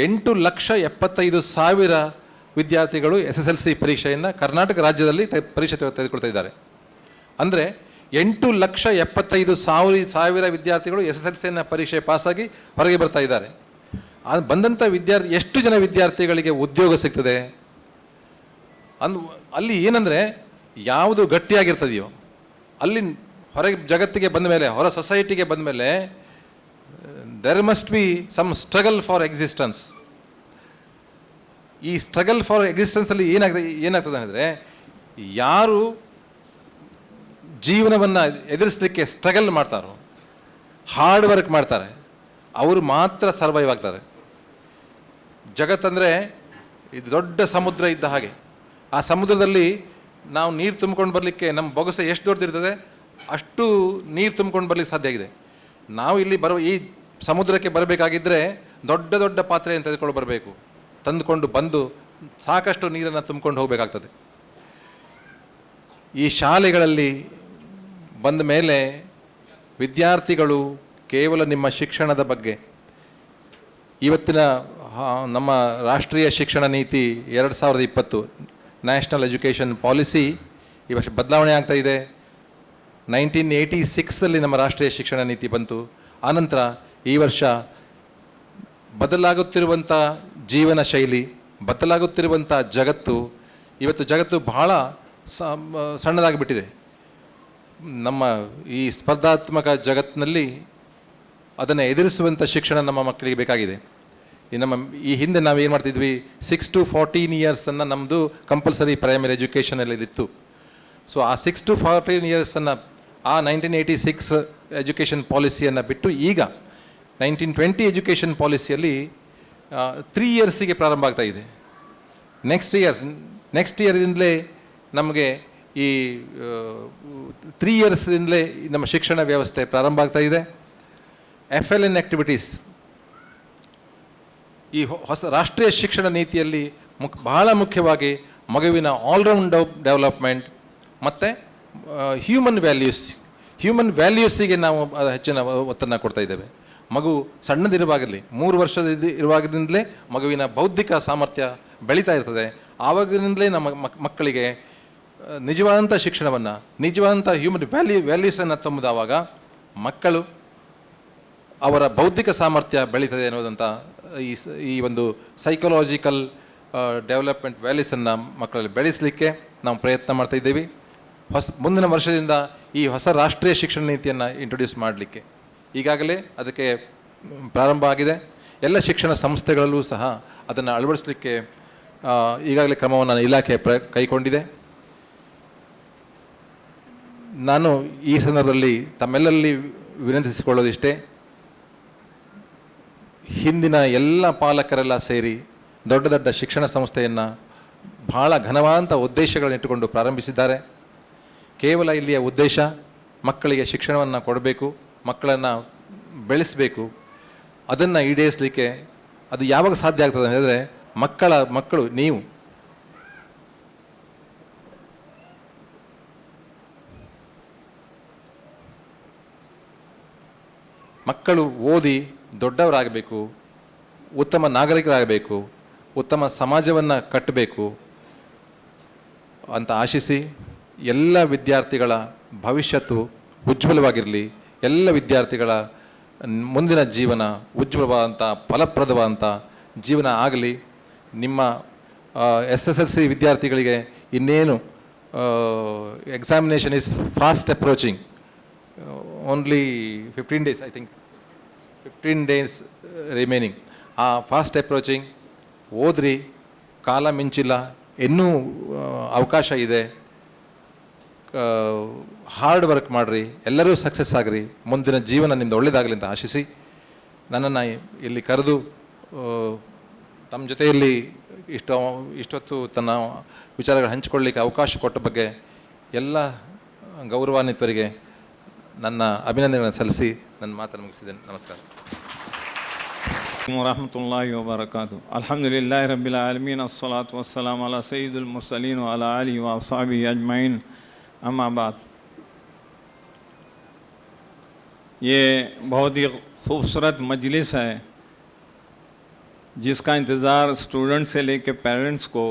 8,75,000 ವಿದ್ಯಾರ್ಥಿಗಳು SSLC ಪರೀಕ್ಷೆಯನ್ನು ಕರ್ನಾಟಕ ರಾಜ್ಯದಲ್ಲಿ ಪರೀಕ್ಷೆ ತೆಗೆದುಕೊಳ್ತಾ ಇದ್ದಾರೆ. ಅಂದರೆ 8,75,000 ವಿದ್ಯಾರ್ಥಿಗಳು SSLCಯನ್ನು ಪರೀಕ್ಷೆ ಪಾಸಾಗಿ ಹೊರಗೆ ಬರ್ತಾ ಇದ್ದಾರೆ. ಬಂದಂಥ ಎಷ್ಟು ಜನ ವಿದ್ಯಾರ್ಥಿಗಳಿಗೆ ಉದ್ಯೋಗ ಸಿಗ್ತದೆ? ಅಲ್ಲಿ ಏನಂದರೆ ಯಾವುದು ಗಟ್ಟಿಯಾಗಿರ್ತದೆಯೋ ಅಲ್ಲಿ ಹೊರಗೆ ಜಗತ್ತಿಗೆ ಬಂದ ಮೇಲೆ, ಹೊರ ಸೊಸೈಟಿಗೆ ಬಂದ ಮೇಲೆ there must be some struggle for existence. ಈ ಸ್ಟ್ರಗಲ್ ಫಾರ್ ಎಕ್ಸಿಸ್ಟೆನ್ಸಲ್ಲಿ ಏನಾಗ್ತದೆ ಅಂದರೆ, ಯಾರು ಜೀವನವನ್ನು ಎದುರಿಸಲಿಕ್ಕೆ ಸ್ಟ್ರಗಲ್ ಮಾಡ್ತಾರೋ, ಹಾರ್ಡ್ ವರ್ಕ್ ಮಾಡ್ತಾರೆ, ಅವರು ಮಾತ್ರ ಸರ್ವೈವ್ ಆಗ್ತಾರೆ. ಜಗತ್ತಂದರೆ ಇದು ದೊಡ್ಡ ಸಮುದ್ರ ಇದ್ದ ಹಾಗೆ. ಆ ಸಮುದ್ರದಲ್ಲಿ ನಾವು ನೀರು ತುಂಬಿಕೊಂಡು ಬರಲಿಕ್ಕೆ ನಮ್ಮ ಬೊಗಸೆ ಎಷ್ಟು ದೊಡ್ಡದಿರ್ತದೆ ಅಷ್ಟು ನೀರು ತುಂಬಿಕೊಂಡು ಬರಲಿಕ್ಕೆ ಸಾಧ್ಯ ಆಗಿದೆ. ನಾವು ಇಲ್ಲಿ ಈ ಸಮುದ್ರಕ್ಕೆ ಬರಬೇಕಾಗಿದ್ದರೆ ದೊಡ್ಡ ದೊಡ್ಡ ಪಾತ್ರೆಯನ್ನು ತೆಗೆದುಕೊಂಡು ಬರಬೇಕು. ತಂದುಕೊಂಡು ಬಂದು ಸಾಕಷ್ಟು ನೀರನ್ನು ತುಂಬಿಕೊಂಡು ಹೋಗಬೇಕಾಗ್ತದೆ. ಈ ಶಾಲೆಗಳಲ್ಲಿ ಬಂದ ಮೇಲೆ ವಿದ್ಯಾರ್ಥಿಗಳು ಕೇವಲ ನಿಮ್ಮ ಶಿಕ್ಷಣದ ಬಗ್ಗೆ, ಇವತ್ತಿನ ನಮ್ಮ ರಾಷ್ಟ್ರೀಯ ಶಿಕ್ಷಣ ನೀತಿ 2020 ನ್ಯಾಷನಲ್ ಎಜುಕೇಷನ್ ಪಾಲಿಸಿ ಈ ವರ್ಷ ಬದಲಾವಣೆ ಆಗ್ತಾ ಇದೆ. 1986 ನಮ್ಮ ರಾಷ್ಟ್ರೀಯ ಶಿಕ್ಷಣ ನೀತಿ ಬಂತು. ಆನಂತರ ಈ ವರ್ಷ ಬದಲಾಗುತ್ತಿರುವಂಥ ಜೀವನ ಶೈಲಿ, ಬದಲಾಗುತ್ತಿರುವಂಥ ಜಗತ್ತು, ಇವತ್ತು ಜಗತ್ತು ಬಹಳ ಸಣ್ಣದಾಗಿಬಿಟ್ಟಿದೆ. ನಮ್ಮ ಈ ಸ್ಪರ್ಧಾತ್ಮಕ ಜಗತ್ತಿನಲ್ಲಿ ಅದನ್ನು ಎದುರಿಸುವಂಥ ಶಿಕ್ಷಣ ನಮ್ಮ ಮಕ್ಕಳಿಗೆ ಬೇಕಾಗಿದೆ. ಈ ಹಿಂದೆ ನಾವು ಏನು ಮಾಡ್ತಿದ್ವಿ, 6 to 14 ಇಯರ್ಸನ್ನು ನಮ್ಮದು ಕಂಪಲ್ಸರಿ ಪ್ರೈಮರಿ ಎಜುಕೇಷನಲ್ಲಿ ಇತ್ತು. ಸೊ ಆ 6 to 14 ಇಯರ್ಸನ್ನು ಆ 1986 ಎಜುಕೇಷನ್ ಪಾಲಿಸಿಯನ್ನು ಬಿಟ್ಟು ಈಗ 1920 ಎಜುಕೇಷನ್ ಪಾಲಿಸಿಯಲ್ಲಿ 3 ಇಯರ್ಸಿಗೆ ಪ್ರಾರಂಭ ಆಗ್ತಾ ಇದೆ. ನೆಕ್ಸ್ಟ್ ಇಯರ್ದಿಂದಲೇ ನಮಗೆ ಈ 3 ಇಯರ್ಸ್ದಿಂದಲೇ ನಮ್ಮ ಶಿಕ್ಷಣ ವ್ಯವಸ್ಥೆ ಪ್ರಾರಂಭ ಆಗ್ತಾ ಇದೆ. FLN ಆ್ಯಕ್ಟಿವಿಟೀಸ್ ಈ ಹೊಸ ರಾಷ್ಟ್ರೀಯ ಶಿಕ್ಷಣ ನೀತಿಯಲ್ಲಿ ಬಹಳ ಮುಖ್ಯವಾಗಿ ಮಗುವಿನ ಆಲ್ರೌಂಡ್ ಡೆವಲಪ್ಮೆಂಟ್ ಮತ್ತು ಹ್ಯೂಮನ್ ವ್ಯಾಲ್ಯೂಸಿಗೆ ನಾವು ಹೆಚ್ಚಿನ ಒತ್ತನ್ನು ಕೊಡ್ತಾ ಇದ್ದೇವೆ. ಮಗು ಸಣ್ಣದಿರುವಾಗಲಿ 3 ವರ್ಷದ ಇರುವಾಗಿನಿಂದಲೇ ಮಗುವಿನ ಬೌದ್ಧಿಕ ಸಾಮರ್ಥ್ಯ ಬೆಳೀತಾ ಇರ್ತದೆ. ಆವಾಗಿನಿಂದಲೇ ನಮ್ಮ ಮಕ್ಕಳಿಗೆ ನಿಜವಾದಂಥ ಶಿಕ್ಷಣವನ್ನು, ನಿಜವಾದಂಥ ಹ್ಯೂಮನ್ ವ್ಯಾಲ್ಯೂಸನ್ನು ತುಂಬಿದವಾಗ ಮಕ್ಕಳು ಅವರ ಬೌದ್ಧಿಕ ಸಾಮರ್ಥ್ಯ ಬೆಳೀತದೆ ಅನ್ನೋದಂಥ ಈ ಒಂದು ಸೈಕಲಾಜಿಕಲ್ ಡೆವಲಪ್ಮೆಂಟ್ ವ್ಯಾಲ್ಯೂಸನ್ನು ಮಕ್ಕಳಲ್ಲಿ ಬೆಳೆಸಲಿಕ್ಕೆ ನಾವು ಪ್ರಯತ್ನ ಮಾಡ್ತಾ ಇದ್ದೀವಿ. ಮುಂದಿನ ವರ್ಷದಿಂದ ಈ ಹೊಸ ರಾಷ್ಟ್ರೀಯ ಶಿಕ್ಷಣ ನೀತಿಯನ್ನು ಇಂಟ್ರೊಡ್ಯೂಸ್ ಮಾಡಲಿಕ್ಕೆ ಈಗಾಗಲೇ ಅದಕ್ಕೆ ಪ್ರಾರಂಭ ಆಗಿದೆ. ಎಲ್ಲ ಶಿಕ್ಷಣ ಸಂಸ್ಥೆಗಳಲ್ಲೂ ಸಹ ಅದನ್ನು ಅಳವಡಿಸಲಿಕ್ಕೆ ಈಗಾಗಲೇ ಕ್ರಮವನ್ನು ಇಲಾಖೆ ಕೈಗೊಂಡಿದೆ. ನಾನು ಈ ಸಂದರ್ಭದಲ್ಲಿ ತಮ್ಮೆಲ್ಲರಲ್ಲಿ ವಿನಂತಿಸಿಕೊಳ್ಳೋದಿಷ್ಟೇ, ಹಿಂದಿನ ಎಲ್ಲ ಪಾಲಕರೆಲ್ಲ ಸೇರಿ ದೊಡ್ಡ ದೊಡ್ಡ ಶಿಕ್ಷಣ ಸಂಸ್ಥೆಯನ್ನು ಬಹಳ ಘನವಾದಂಥ ಉದ್ದೇಶಗಳನ್ನಿಟ್ಟುಕೊಂಡು ಪ್ರಾರಂಭಿಸಿದ್ದಾರೆ. ಕೇವಲ ಇಲ್ಲಿಯ ಉದ್ದೇಶ ಮಕ್ಕಳಿಗೆ ಶಿಕ್ಷಣವನ್ನು ಕೊಡಬೇಕು, ಮಕ್ಕಳನ್ನು ಬೆಳೆಸಬೇಕು. ಅದನ್ನು ಈಡೇರಿಸಲಿಕ್ಕೆ ಅದು ಯಾವಾಗ ಸಾಧ್ಯ ಆಗ್ತದೆ ಅಂತ ಹೇಳಿದ್ರೆ, ಮಕ್ಕಳು ನೀವು ಮಕ್ಕಳು ಓದಿ ದೊಡ್ಡವರಾಗಬೇಕು, ಉತ್ತಮ ನಾಗರಿಕರಾಗಬೇಕು, ಉತ್ತಮ ಸಮಾಜವನ್ನು ಕಟ್ಟಬೇಕು ಅಂತ ಆಶಿಸಿ ಎಲ್ಲ ವಿದ್ಯಾರ್ಥಿಗಳ ಭವಿಷ್ಯತ್ತು ಉಜ್ವಲವಾಗಿರಲಿ, ಎಲ್ಲ ವಿದ್ಯಾರ್ಥಿಗಳ ಮುಂದಿನ ಜೀವನ ಉಜ್ವಲವಾದಂಥ ಫಲಪ್ರದವಾದಂಥ ಜೀವನ ಆಗಲಿ. ನಿಮ್ಮ SSLC ವಿದ್ಯಾರ್ಥಿಗಳಿಗೆ ಇನ್ನೇನು examination is fast approaching, only 15 days, I think 15 days remaining. ಆ ಫಾಸ್ಟ್ ಅಪ್ರೋಚಿಂಗ್ ಓದ್ರಿ, ಕಾಲ ಮಿಂಚಿಲ್ಲ, ಇನ್ನೂ ಅವಕಾಶ ಇದೆ. ಹಾರ್ಡ್ ವರ್ಕ್ ಮಾಡಿರಿ, ಎಲ್ಲರೂ ಸಕ್ಸಸ್ ಆಗಿರಿ, ಮುಂದಿನ ಜೀವನ ನಿಮ್ಮದು ಒಳ್ಳೆಯದಾಗಲಿ ಅಂತ ಆಶಿಸಿ ನನ್ನನ್ನು ಇಲ್ಲಿ ಕರೆದು ತಮ್ಮ ಜೊತೆಯಲ್ಲಿ ಇಷ್ಟೊತ್ತು ತನ್ನ ವಿಚಾರಗಳು ಹಂಚಿಕೊಳ್ಳಲಿಕ್ಕೆ ಅವಕಾಶ ಕೊಟ್ಟ ಬಗ್ಗೆ ಎಲ್ಲ ಗೌರವಾನ್ವಿತರಿಗೆ ನನ್ನ ಅಭಿನಂದನೆಗಳನ್ನು ಸಲ್ಲಿಸಿ ನನ್ನ ಮಾತನ್ನು ಮುಗಿಸಿದ್ದೇನೆ. ನಮಸ್ಕಾರ. ವರಹಮತುಲ್ಲಾಹಿ ವಬರಕಾತುಹು. ಅಲ್ಹಮ್ದುಲಿಲ್ಲಾಹಿ ರಬ್ಬಿಲ್ ಆಲಮೀನ್, ಅಸ್ಸಲಾತು ವಸ್ಸಲಾಮು ಅಲಾ ಸಯ್ಯಿದುಲ್ ಮುರ್ಸಲೀನ್ ವ ಅಲಾ ಆಲಿಹಿ ವ ಅಸ್ಹಾಬಿಹಿ ಅಜ್ಮঈನ್, अम्मा बात। ये बहुत ही खूबसूरत मजलिस है जिसका इंतज़ार स्टूडेंट से लेकर पेरेंट्स को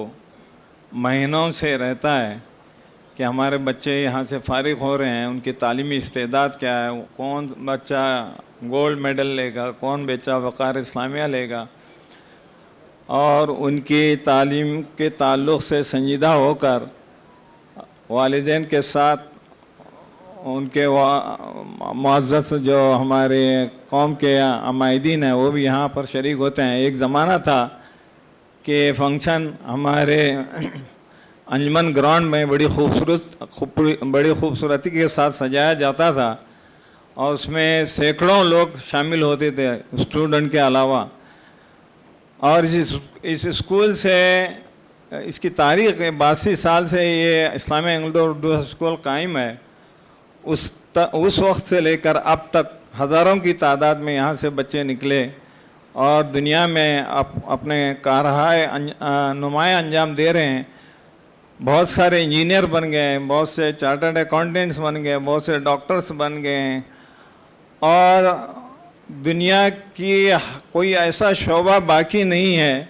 महीनों से रहता है कि हमारे बच्चे यहाँ से फ़ारिग हो रहे हैं, उनकी तालीमी इस्तेदाद क्या है, कौन बच्चा गोल्ड मेडल लेगा, कौन बच्चा वक़ार इस्लामिया लेगा, और उनकी तालीम के ताल्लुक़ से संजीदा होकर वालिदैन के साथ उनके मुअज़्ज़ज़ जो हमारे कौम के अमायदीन हैं वो भी यहाँ पर शरीक होते हैं। एक ज़माना था कि फंक्शन हमारे अंजमन ग्राउंड में बड़ी खूबसूरती के साथ सजाया जाता था और उसमें सैकड़ों लोग शामिल होते थे स्टूडेंट के अलावा। और इस स्कूल से इसकी तारीख़ 82 साल से ये इस्लामी एंग्लो उर्दू स्कूल कायम है। उस वक्त से लेकर अब तक हज़ारों की तादाद में यहाँ से बच्चे निकले और दुनिया में अपने कारहाय नुमाया अंजाम दे रहे हैं। बहुत सारे इंजीनियर बन गए, बहुत से चार्टर्ड अकाउंटेंट्स बन गए, बहुत से डॉक्टर्स बन गए, और दुनिया की कोई ऐसा शोबा बाकी नहीं है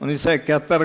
1971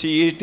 CET,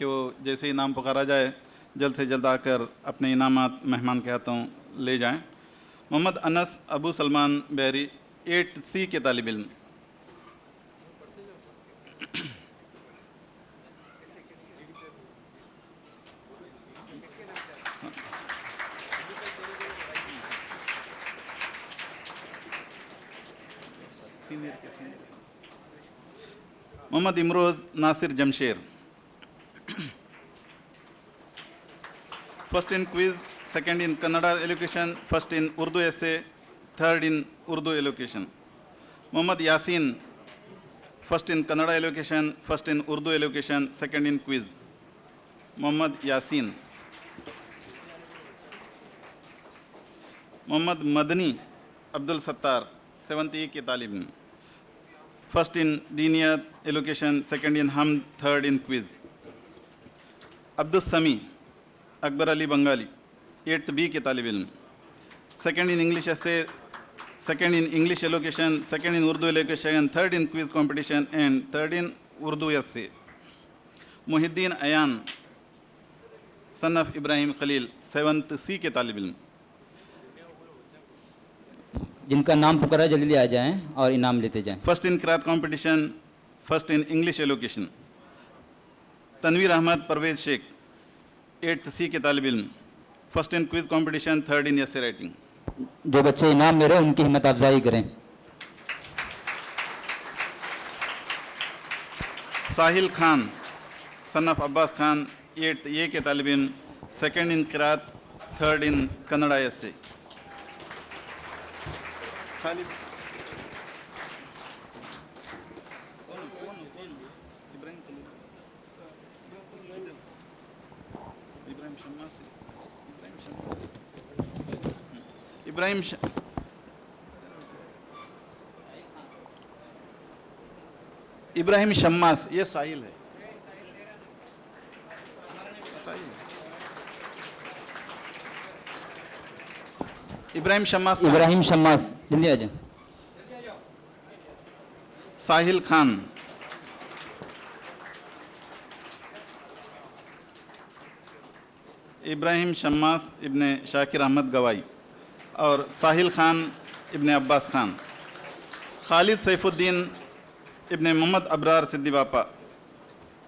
कि वो जैसे ही नाम पुकारा जाए जल्द से जल्द आकर अपने इनामात मेहमान के हाथों ले जाएं। मोहम्मद अनस अबू सलमान बहरी 8C के तालिब इल्म। Mohammad Imroz Nasir Jamsher. First in quiz, second in Kannada elocution, first in Urdu essay, third in Urdu elocution. Mohammad Yasin, first in Kannada elocution, first in Urdu elocution, second in quiz. Mohammad Yasin. Mohammad Madani Abdul Sattar, 7th E ke talib ilm. First in Diniyat elocution, second in Hamd, third in quiz. Abdul Sami Akbar Ali Bengali, 8th B के तालिब इल्म। Second in English essay, second in English elocution, second in Urdu elocution, third in quiz competition, and third in Urdu essay. Muhiddin Ayan, son of Ibrahim Khalil, 7th C के तालिब इल्म। जिनका नाम पुकारा जल्दी आ जाएं और इनाम लेते जाएं। First in Qiraat competition, first in English elocution. Tanveer Ahmad Parvez Sheikh, 8th C के तालिब इल्म। First in quiz competition, third in essay writing. जो बच्चे इनाम ले रहे हैं उनकी हिम्मत अफजाई करें। Sahil Khan son of Abbas Khan, 8th A के तालिब इल्म, सेकंड इन क़िरात, third in Kannada essay. Ibrahim Shammas, ये साहिल है। इब्राहिम शम्मास, इब्राहिम शम्मास जल्दी आ जाएं। साहिल खान, इब्राहिम शम्मास इब्ने शाकिर अहमद गवाई और साहिल खान इब्ने अब्बास खान। खालिद सैफुद्दीन इब्ने मोहम्मद अबरार सिद्दी बापा,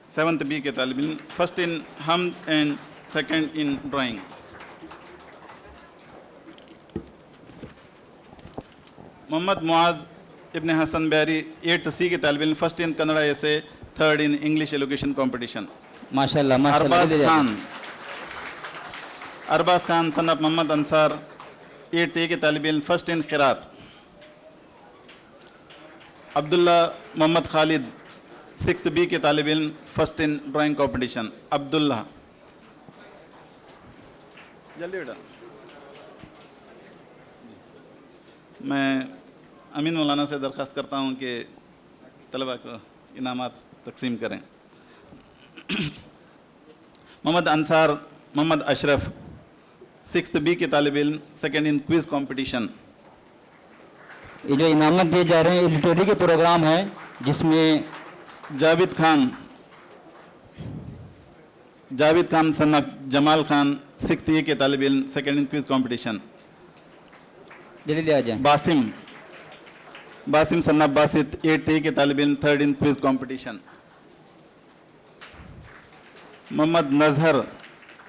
7th B के तालिब इल्म, फर्स्ट इन हमद and second in drawing. Mohammed Muaz Ibne Hasan Bahri, 8th C के तालिब इल्म, first in Kannada essay, third in English elocution competition. माशाल्लाह माशाल्लाह। Arbaz Khan son of Mohammed Ansar, 8th A के तालिब इल्म, फर्स्ट इन क़िरात। अब्दुल्ला मोहम्मद खालिद, 6th B के तालिब इल्म, first in drawing competition. Abdullah, जल्दी बेटा। मैं अमीन मौलाना से दरख्वास्त करता हूँ कि तलबा को इनामात तकसीम करें। मोहम्मद अंसार मोहम्मद अशरफ, 6th B के तालिब इल्म, सेकंड इन क्विज कंपटीशन। ये जो इनामत दिए जा रहे हैं लिटरेरी के प्रोग्राम है जिसमें Javed Khan son of Jamal Khan, 6th A के तालिब इल्म, सेकंड इन क्विज कंपटीशन। जल्दी आ जाएं। Basim son of Basit, 8th A के तालिब इल्म, third in quiz competition. Mohammed Nazhar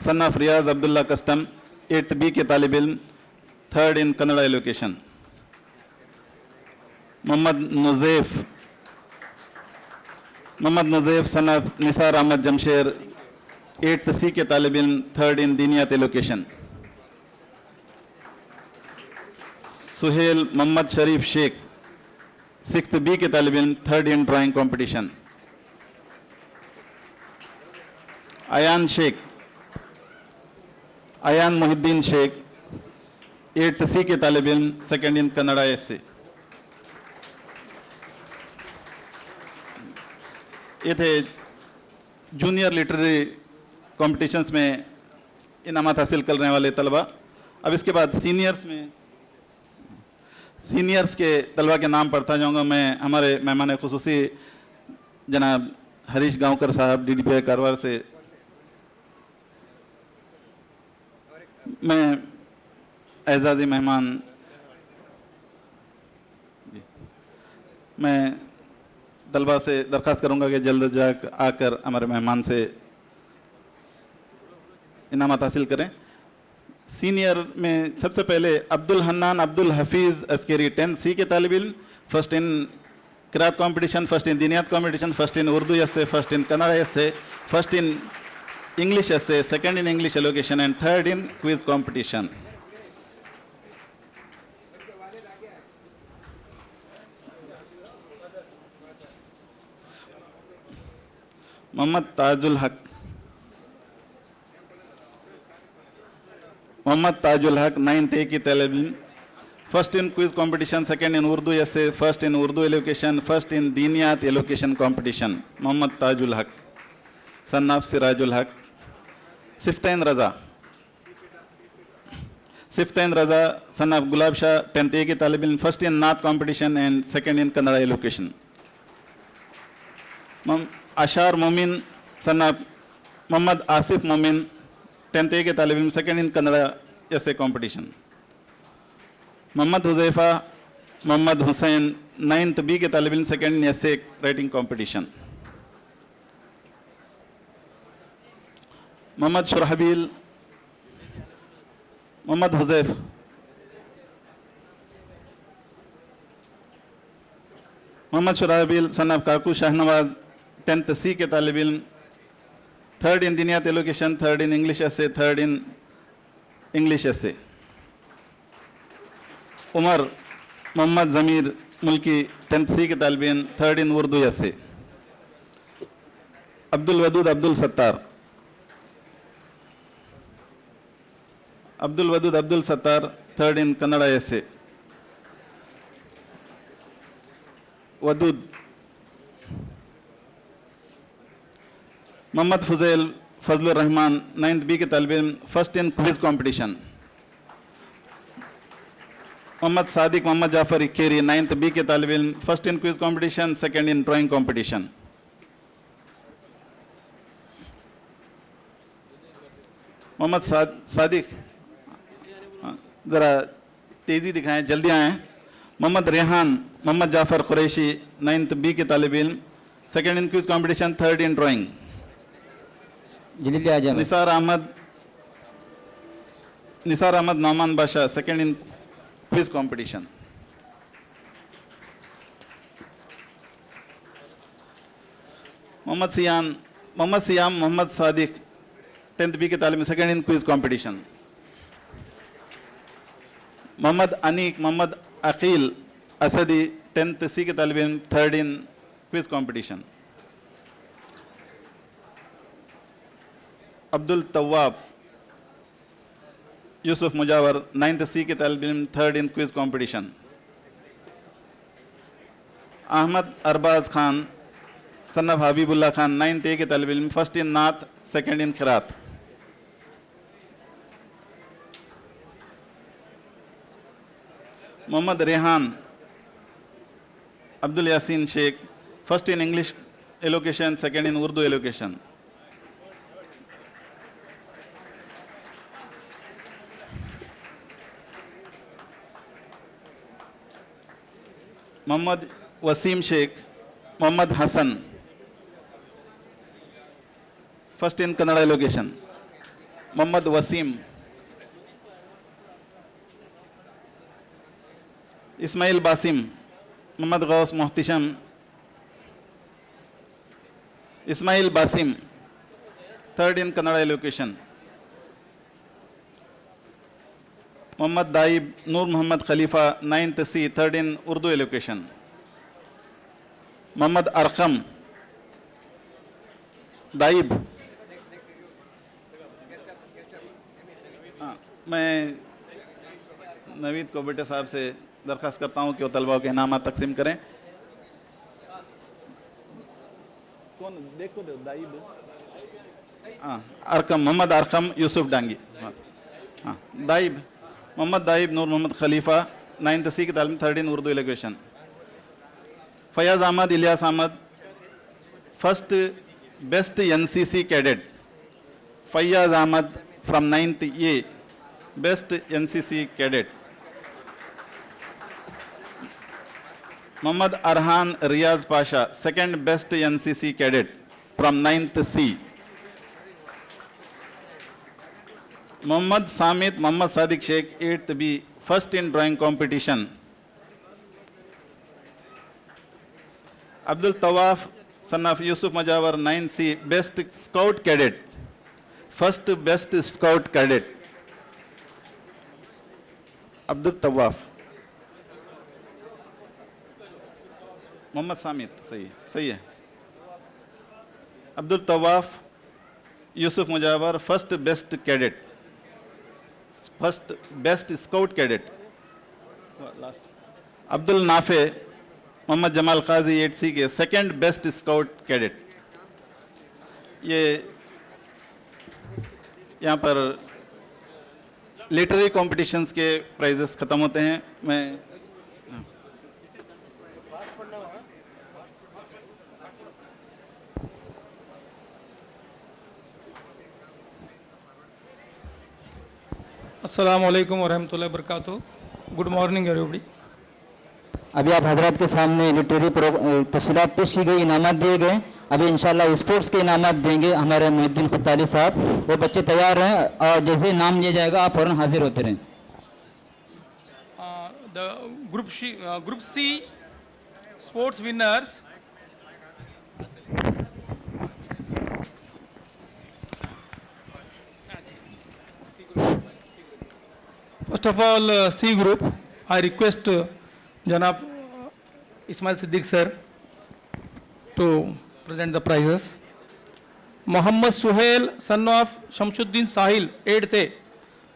son of Riyaz Abdullah Kastam, 8th B के तालिब इल्म, third in Kannada elocution. Mohammed Nuzaif son of Nisar Ahmed Jamsher, 8th C के तालिब इल्म, थर्ड इन दीनियात elocution. Suhail Mohammed Sharif Shaikh, 6th B के तालिब इल्म, third in drawing competition. Ayan Mohiddin Shaikh, 8th C के तालिब इल्म, सेकंड इन कन्नड़ा एसे। ये थे जूनियर लिटरेरी कॉम्पिटिशन्स में इनामत हासिल करने वाले तलबा। अब इसके बाद सीनियर्स के तलबा के नाम पढ़ता जाऊंगा। मैं हमारे मेहमान खुसूसी जनाब हरीश गांवकर साहब DDPI कारवार से मैं एजाज़ी मेहमान मैं तलबा से दरख्वास्त करूँगा कि जल्द जाक आकर हमारे मेहमान से इनामत हासिल करें। सीनियर में सबसे पहले अब्दुल हन्नान अब्दुल हफीज़ अस्करी 10C के तालिब इल्म, फर्स्ट इन किरात कंपटीशन, फर्स्ट इन दीनियात competition, first in Urdu essay, first in Kannada essay, first in English essay, second in English elocution and third in quiz competition. Mohammed Tajul Haq Mohammed Tajul Haq 9th की तालिब इल्म, first in quiz competition, second in Urdu essay, first in Urdu elocution, first in दीनियात elocution competition. Mohammed Tajul Haq son of Sirajul हक। सिफ्तैन रज़ा son of gulab Shah 10th की तालिब इल्म, first in नात competition and second in Kannada elocution. Ashar Momin sun of Mohammad Asif मोमिन 10th के तालिब इल्म, second in Kannada essay competition. Mohammed Huzaifa Mohammed Hussain 9th B के तालिब इल्म, second in essay writing competition. Mohammed Shurahbeel Mohammed Huzaif Mohammed Shurahbeel son of Kaku Shahnawaz 10th C के तालिब इल्म, थर्ड इन दीनियात elocution, third in English essay, third in English essay. Umar Mohammed Zameer Mulki 10th C के तालिब इल्म, third in Urdu essay. Abdul Wadood Abdul Sattar third in Kannada essay. Wadood Mohammed Fuzail Fazlur Rahman 9th B के तालिब इल्म, first in quiz competition. Mohammed Sadiq Mohammed Jafar Ikkeri 9th B के तालिब इल्म, first in quiz competition, second in drawing competition. Mohammed Sadiq ज़रा तेज़ी दिखाएं, जल्दी आएँ। मोहम्मद रेहान मोहम्मद जाफर कुरैशी 9th B के तालिब इल्म, second in quiz competition, third in drawing. जल्दी आ जाए। Nisar Ahmed Nauman Badshah second in quiz competition. Mohammed Siyam Mohammed Sadiq 10th B के तालिब में, second in quiz competition. Mohammed Aneeq Mohammed Aqeel Asadi 10th C के तालिब इल्म, third in quiz competition. Abdul Tawab Yusuf Mujawar 9th C के तालिब इल्म, third in quiz competition. Ahmed Arbaz Khan son of Habibullah Khan 9th A के तालिब इल्म, फर्स्ट इन नात, सेकंड इन खिरात। Mohammed Rehan Abdul Yaseen Shaikh first in English elocution, second in Urdu elocution. Mohammed Waseem Shaikh Mohammed Hasan first in Kannada elocution. Mohammed Waseem Ismail Basim Mohammed Ghaus Mohtasham Ismail Basim third in Kannada elocution. Mohammed Daib Noor Mohammed Khalifa 9th C third in Urdu elocution. Mohammed Arqam Daib मैं नवीद कोबटे साहब से दरख्वास्त करता हूँ कि वो तलबा के इनाम तकसीम करें। कौन देखो दे दाइब अरकम मोहम्मद अरकम यूसुफ डांगी। हाँ दाइब मोहम्मद दाइब नूर मोहम्मद खलीफा 9th C की तालीम third in Urdu elocution. Fayaz Ahmed Ilyas Ahmed first best NCC cadet. Fayaz Ahmed from 9th A best NCC cadet. Muhammad Arhan Riyaz Pasha, second best NCC cadet from 9th C. Muhammad Samit Muhammad Sadiq Sheikh, 8th B, first in drawing competition. Abdul Tawaf, son of Yusuf Majawar, 9C, best scout cadet, first best scout cadet. Abdul Tawaf. Muhammad Samit, सही है. Abdul Tawaf, Yusuf Majawar, first best cadet, first best scout cadet. Last. Abdul Nafe, Muhammad Jamal Qazi 8C के second best scout cadet. ये यहाँ पर literary competitions के prices ख़त्म होते हैं. मैं अस्सलामु अलैकुम वरहमतुल्लाहि वबरकातुहू. Good morning everybody. अभी आप हजरात के सामने लिटरेरी तफसीलात पेश की गई, इनामात दिए गए. अभी इंशाल्लाह स्पोर्ट्स के इनामात देंगे हमारे मुहिद्दीन खुताली साहब. वो बच्चे तैयार हैं और जैसे ही नाम लिया जाएगा आप फ़ौरन हाजिर होते रहें. The group C sports winners First of all, C group, I request Janab Ismail Siddiq sir to present the prizes. Muhammad Suhail, son of Shamsuddin Sahil, 8th A,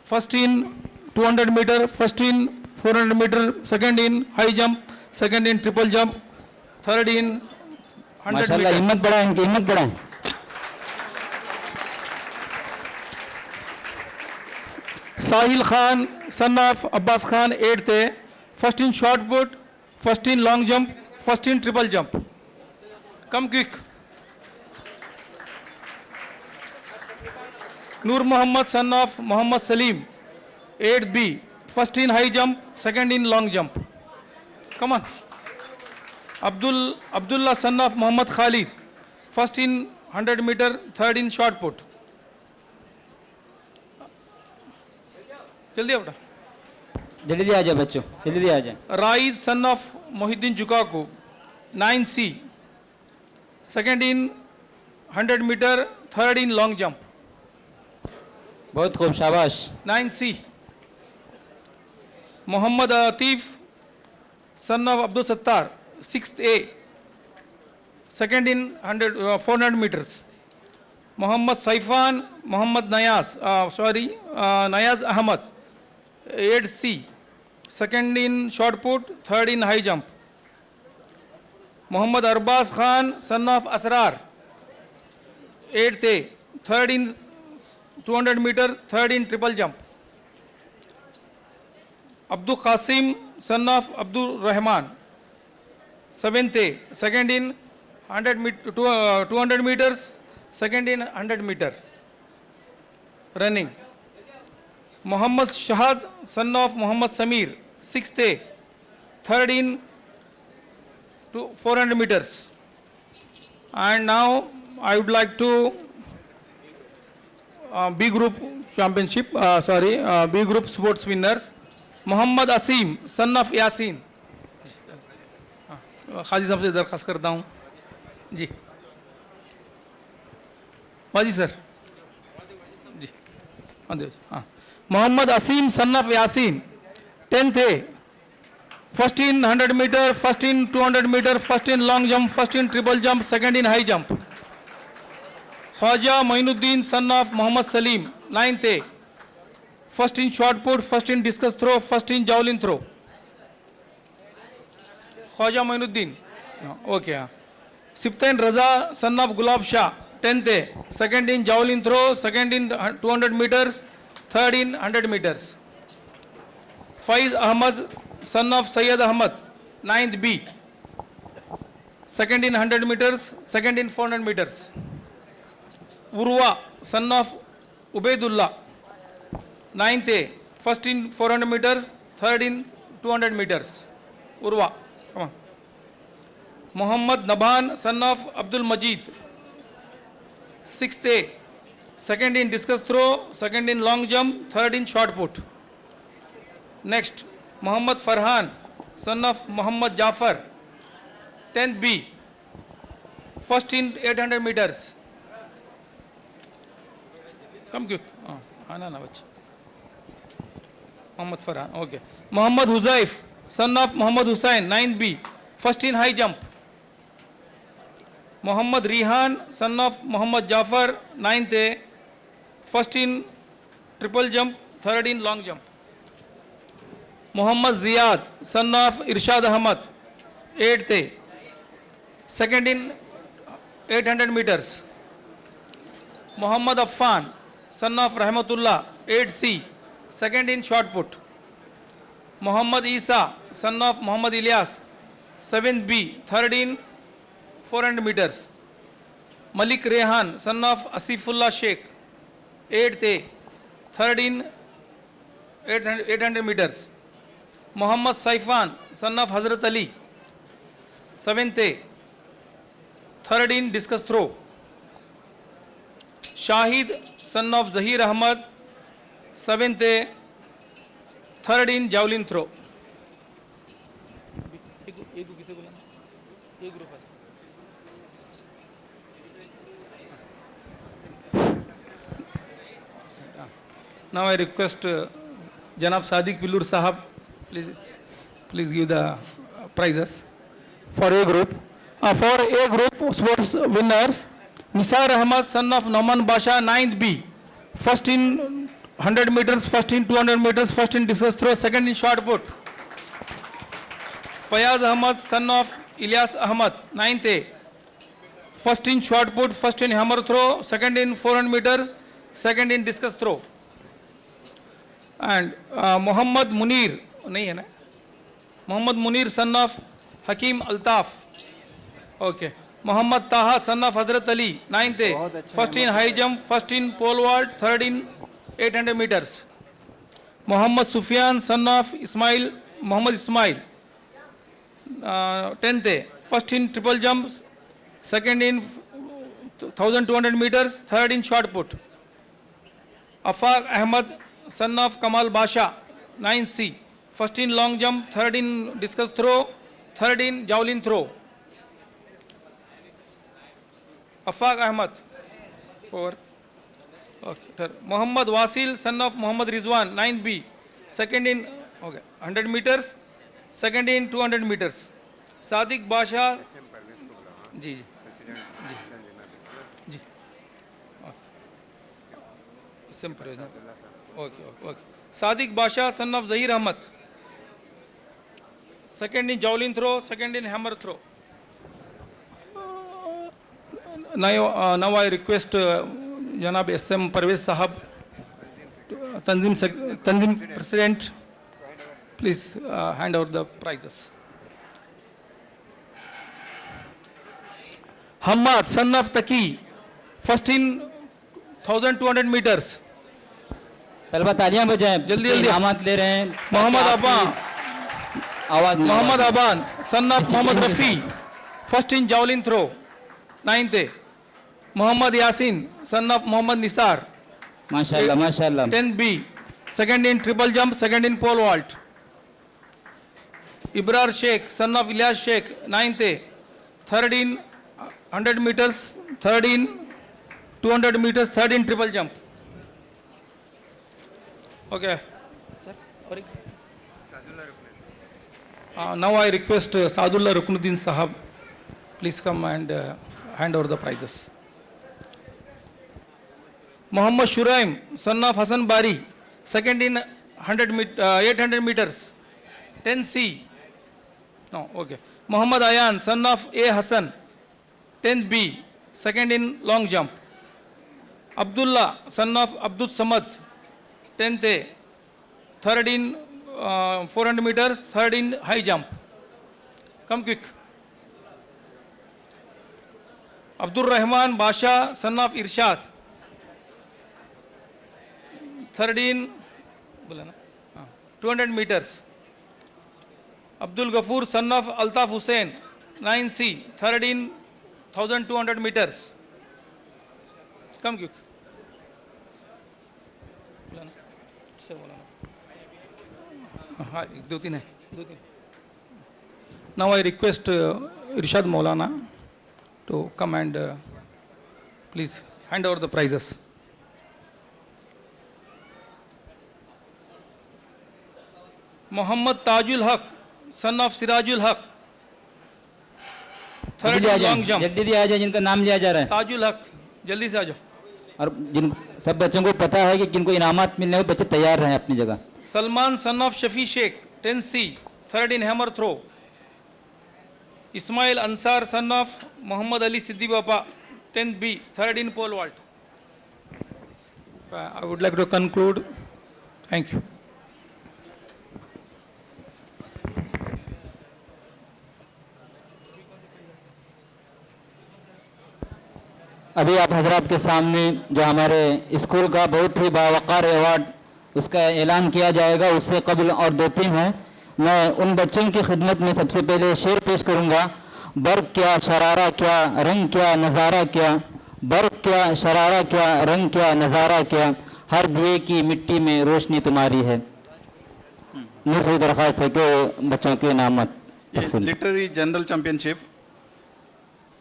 first in 200 meter, first in 400 meter, second in high jump, second in triple jump, third in 100 माशाल्लाह meter. हिम्मत बढ़ाएं, इनकी हिम्मत बढ़ाएं. Sahil Khan, son of Abbas Khan, 8th A, first in shot put, first in long jump, first in triple jump. Come quick. Nur Muhammad, son of Muhammad Salim, 8th B, first in high jump, second in long jump. Come on. Abdullah, son of Muhammad Khalid, first in 100 meter, third in shot put. जल्दी बेटा. जल्दी आ जाए बच्चों, जल्दी आ जाए. Raiz, son of Mohiddin Jukaku, 9C, second in 100 meter, third in long jump. बहुत खूब, शाबाश. 9C. Muhammad Atif, son of Abdul Sattar, 6th A, second in 400 meters. Muhammad Saifan, Muhammad Nayaz Ahmad, 8C, second in shot put, third in high jump. Muhammad Arbaz Khan, son of Asrar, 8th A, third in 200 meter, third in triple jump. Abdul Qasim, son of Abdul Rahman, 7th A, second in 200 meters, second in 100 meter running. Muhammad Shahad, son of Muhammad Samir, 6th A, third in 400 meters. And now I would like to B group championship, B group sports winners. Muhammad Asim, son of Yasin. खाजी साहब से दरख्वास्त करता हूँ जी. वाजी sir जी. हाँ. Muhammad Asim, son of Yasin, 10th A, first in 100 meter, first in 200 meter, first in long jump, first in triple jump, second in high jump. Khwaja Mainuddin, son of Muhammad Salim, 9th A, first in shot put, first in discus throw, first in javelin throw. Khwaja Mainuddin, okay. Sibtain Raza, son of Gulab Shah, 10th A, second in javelin throw, second in 200 meters, third in 100 meters. Faiz Ahmad, son of Sayyid Ahmad, 9th B, second in 100 meters, second in 400 meters. Urwa, son of Ubaidullah, 9th A, first in 400 meters, third in 200 meters. Urwa, come on. Muhammad Naban, son of Abdul Majid, 6th A, second in discus throw, second in long jump, third in shot put. Next, Muhammad Farhan, son of Muhammad Jafar, 10th B, first in 800 meters. Come quick. Ana na bach. Muhammad Farhan, okay. Muhammad Huzaif, son of Muhammad Hussain, 9th B, first in high jump. Muhammad Rihan, son of Muhammad Jafar, 9th A, first in triple jump, third in long jump. Muhammad Ziyad, son of Irshad Ahmad, 8th A, second in 800 meters. Muhammad Affan, son of Rahmatullah, 8th C, second in shot put. Muhammad Isa, son of Muhammad Ilyas, 7th B, third in 400 meters. Malik Rehan, son of Asifullah Sheikh, 8th A, third in 800 meters. Muhammad Saifan, son of Hazrat Ali, 7th A, third in discus throw. Shahid, son of Zahir Ahmad, 7th A, third in javelin throw. Now I request Janab Sadiq Pillur Sahab, please give the prizes for A group. For A group sports winners, Nisar Ahmad, son of Nauman Basha, 9th B, first in 100 meters, first in 200 meters, first in discus throw, second in shot put. Fayaz Ahmad, son of Ilyas Ahmad, 9th A, first in shot put, first in hammer throw, second in 400 meters, second in discus throw. And Muhammad Munir, nahi hai na? Muhammad Munir, son of Hakim Altaf. Okay. Muhammad Taha, son of Hazrat Ali, 9th A, first in high jump, first in pole vault, third in 800 meters. Muhammad Sufyan, son of Muhammad Ismail, 10th A, first in triple jump, second in 1200 meters, third in shot put. Afaq Ahmad, son of Kamal Basha, 9th C, first in long jump, third in discus throw, third in javelin throw. Afaq Ahmad, over. Okay. Muhammad Wasil, son of Muhammad Rizwan, 9th B, second in 100 meters, second in 200 meters. Sadiq Basha, ji. Okay. Sadiq Basha, son of Zahir Ahmad, second in javelin throw, second in hammer throw. Now I request Janab SM Parvez Sahab, Tanzim President, please hand out the prizes. Hamad, son of Taki, first in 1200 meters. तलबा तालियां बजाएं, जल्दी जल्दी इनामात ले रहे हैं. Muhammad Aban, son of Muhammad Rafi, first in javelin throw, 9th A. Muhammad Yasin, son of Muhammad Nisar, माशाल्लाह 10th B, second in triple jump, second in pole vault. Ibrar Sheikh, son of Ilyas Sheikh, 9th A, third in 100 meters, third in 200 meters, third in triple jump. Okay. Now I request Sadullah Ruknuddin Sahab, please come and hand over the prizes. Muhammad Shuraim, son of Hassan Bari, second in 800 meters, 10C. No, okay. Muhammad Ayan, son of A. Hassan, 10th B, second in long jump. Abdullah, son of Abdul Samad, 10th A, third in 400 meters, third in high jump. Come quick. Abdul Rahman Basha, son of Irshad, third in 200 meters. Abdul Ghafoor, son of Altaf Hussain, 9C, 13,200 meters. Come quick. Now I request Irshad Maulana to come and please hand over the prizes. Muhammad Tajul Haq, son of Sirajul Haq, third in long jump. जल्दी आ जाए जिनका नाम लिया जा रहा है. ताजुल हक, जल्दी से आ जाओ. और जिन सब बच्चों को पता है कि किनको इनामात मिलने वाले बच्चे तैयार रहें अपनी जगह. Salman son of Shafi Sheikh, 10C, third in hammer throw. Ismail Ansar, son of Muhammad Ali Siddi Bapa, 10B, third in pole vault. I would like to conclude. Thank you. अभी आप हजरात के सामने जो हमारे स्कूल का बहुत ही बावकार अवार्ड उसका ऐलान किया जाएगा, उससे कबल और 2-3 हैं. मैं उन बच्चों की खिदमत में सबसे पहले शेर पेश करूंगा. बर्क क्या शरारा क्या रंग क्या नज़ारा क्या, बर्क क्या शरारा क्या रंग क्या नज़ारा क्या, हर दिए की मिट्टी में रोशनी तुम्हारी है. नूर से दरख्वास्त है कि बच्चों के इनामत. Literary general championship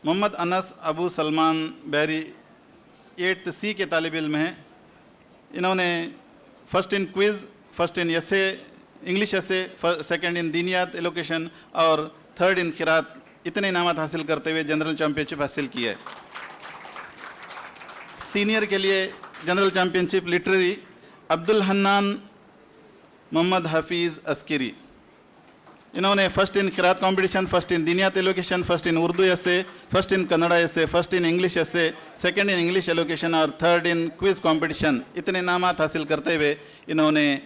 Mohammed Anas Abu Salman Bairy 8th C के तालिब इल्म हैं. इन्होंने first in quiz, first in essay English essay, second in दीनियात एलोकेशन और थर्ड इन क़िरात, इतने इनामत हासिल करते हुए जनरल चैंपियनशिप हासिल की है. सीनियर के लिए general championship literary Abdul Hannan Mohammed Hafeez Askari. इन्होंने फर्स्ट इन क़िरात कंपटीशन, फर्स्ट इन दीनियात elocution, first in Urdu essay, first in Kannada essay, first in English essay, second in English elocution और थर्ड इन क्विज़ कंपटीशन, इतने इनामात हासिल करते हुए इन्होंने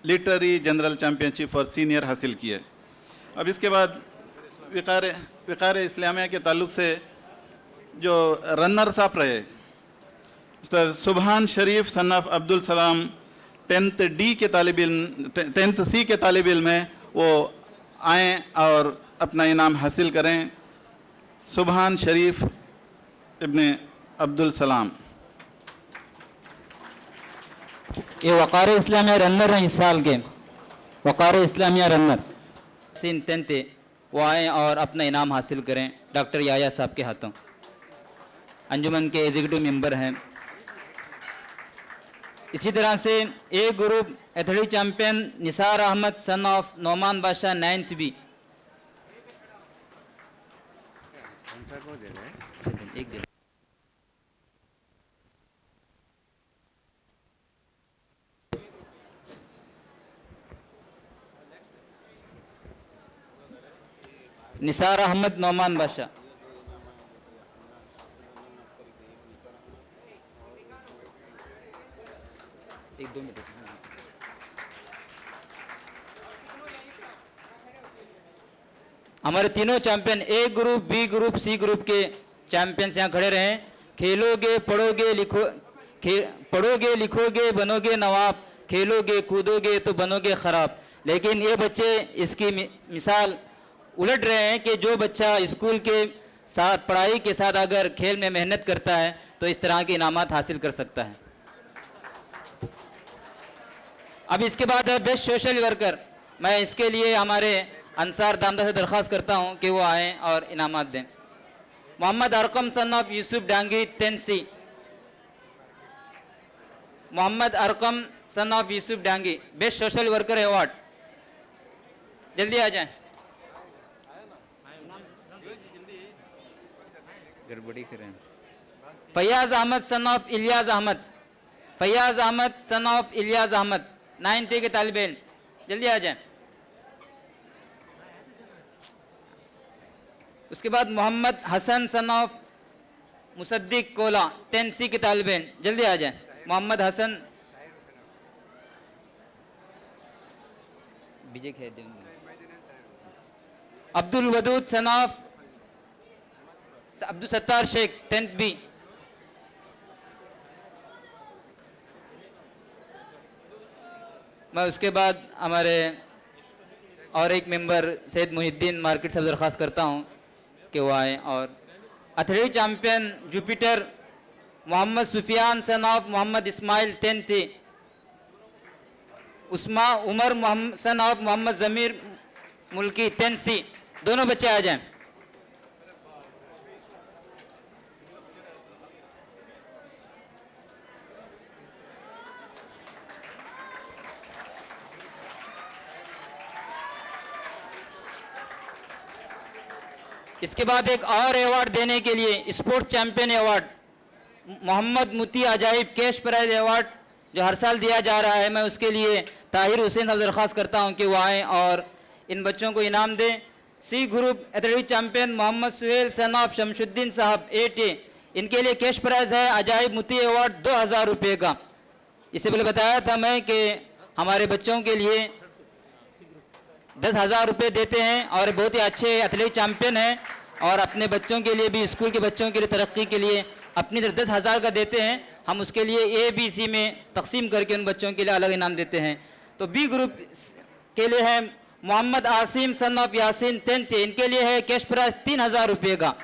literary general championship for senior हासिल की है. अब इसके बाद विकार इस्लामिया के ताल्लुक़ से जो रनर्स अप रहे, मिस्टर सुबहान शरीफ सन of Abdul Salam 10th D के तालिब इल्म, 10th C के तालिब इल्म हैं, वो आएँ और अपना इनाम हासिल करें. सुबहान शरीफ इब्ने अब्दुल सलाम. ये वक़ार इस्लामिया रनर हैं इस साल के, वक़ार इस्लामिया रनर सिन 10th वो आएँ और अपना इनाम हासिल करें डॉक्टर याया साहब के हाथों. अंजुमन के एग्जीक्यूटिव मेंबर हैं. इसी तरह से A group athletic champion Nisar Ahmed son of Nauman Badshah 9th B. एक दिन निसार अहमद नौमान बादशाह. एक 2 मिनट. हमारे तीनों champion A group, B group, C group के चैंपियंस यहाँ खड़े रहे. खेलोगे पढ़ोगे लिखोगे बनोगे नवाब, खेलोगे कूदोगे तो बनोगे खराब. लेकिन ये बच्चे इसकी मिसाल उलट रहे हैं कि जो बच्चा स्कूल के साथ पढ़ाई के साथ अगर खेल में मेहनत करता है तो इस तरह के इनामात हासिल कर सकता है. अब इसके बाद है बेस्ट सोशल वर्कर. मैं इसके लिए हमारे अंसार दामदा से दरख्वास्त करता हूं कि वो आएँ और इनामात दें. Mohammed Arqam son of Yusuf Dangi 10C. Mohammed Arqam son of Yusuf Dangi best social worker award. जल्दी आ जाएं. गड़बड़ी करें. Faiyaz Ahmed son of Ilyas Ahmed. Faiyaz Ahmed son of Ilyas Ahmed 9th के तालिब इल्म. जल्दी आ जाएं. उसके बाद Mohammed Hasan son of Musaddiq Kola 10C के तालिब इल्म. जल्दी आ जाएं. मोहम्मद हसन बीजे कह देंगे. Abdul Wadood son of Abdul Sattar Shaikh 10th B. मैं उसके बाद हमारे और एक मेंबर सैयद मुहिद्दीन मार्केट से दरख्वास्त करता हूँ कि वो आए। और athletic champion Jupiter Mohammed Sufiyan son of Mohammed Ismail 10th, Usma Umar Mohammed son of Mohammed Zameer Mulki 10th, दोनों बच्चे आ जाएं। इसके बाद एक और अवार्ड देने के लिए sports champion award Mohammed Muti Ajaib cash prize award जो हर साल दिया जा रहा है, मैं उसके लिए ताहिर हुसैन साहब दरख्वास्त करता हूं कि वो आएँ और इन बच्चों को इनाम दें। C group athletic champion Mohammed Suhail son of Shamshuddin साहब 8A, इनके लिए कैश प्राइज है अजाइब मुती अवार्ड 2000 रुपये का। इससे पहले बताया था मैं कि हमारे बच्चों के लिए 10,000 रुपये देते हैं और बहुत ही अच्छे एथलेटिक चैंपियन हैं और अपने बच्चों के लिए भी, स्कूल के बच्चों के लिए तरक्की के लिए अपनी तरफ 10,000 का देते हैं। हम उसके लिए ABC में तकसीम करके उन बच्चों के लिए अलग इनाम देते हैं। तो बी ग्रुप के लिए है Mohammed Asim son of Yaseen 10th, इनके लिए है कैश प्राइज 3,000 रुपये का।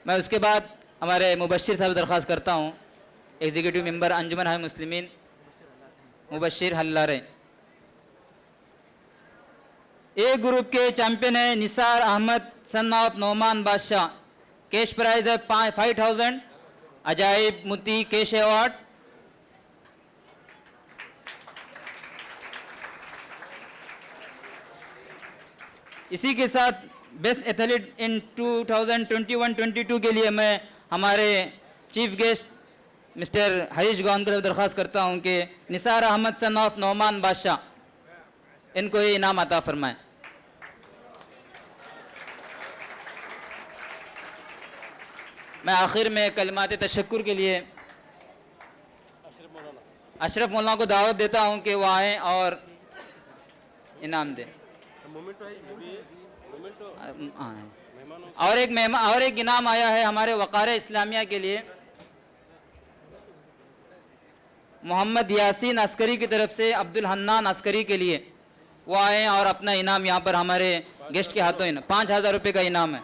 मैं उसके बाद हमारे मुबश्शिर साहब दरख्वास्त करता हूँ, एग्जीक्यूटिव मेंबर अंजुमन हामिद मुस्लिमीन मुबश्शिर हल्लारे। ए ग्रुप के चैंपियन है निसार अहमद सन ऑफ नोमान बादशाह, कैश प्राइज है 5,000 अजाइब मुती कैश अवार्ड। इसी के साथ बेस्ट एथलीट इन 2021-22 के लिए मैं हमारे चीफ गेस्ट मिस्टर हरीश गौनकर से दरख्वास्त करता हूं कि निसार अहमद सन ऑफ नोमान बादशाह, इनको ये इनाम अता फरमाएं। मैं आखिर में कलमात तशक्कुर के लिए अशरफ मौलाना को दावत देता हूं कि वो आएँ और इनाम दें। और एक इनाम आया है हमारे वक़ार इस्लामिया के लिए मोहम्मद यासीन अस्करी की तरफ से अब्दुल हन्नान अस्करी के लिए, वो आए और अपना इनाम यहाँ पर हमारे गेस्ट के हाथों 5,000 रुपये का इनाम है।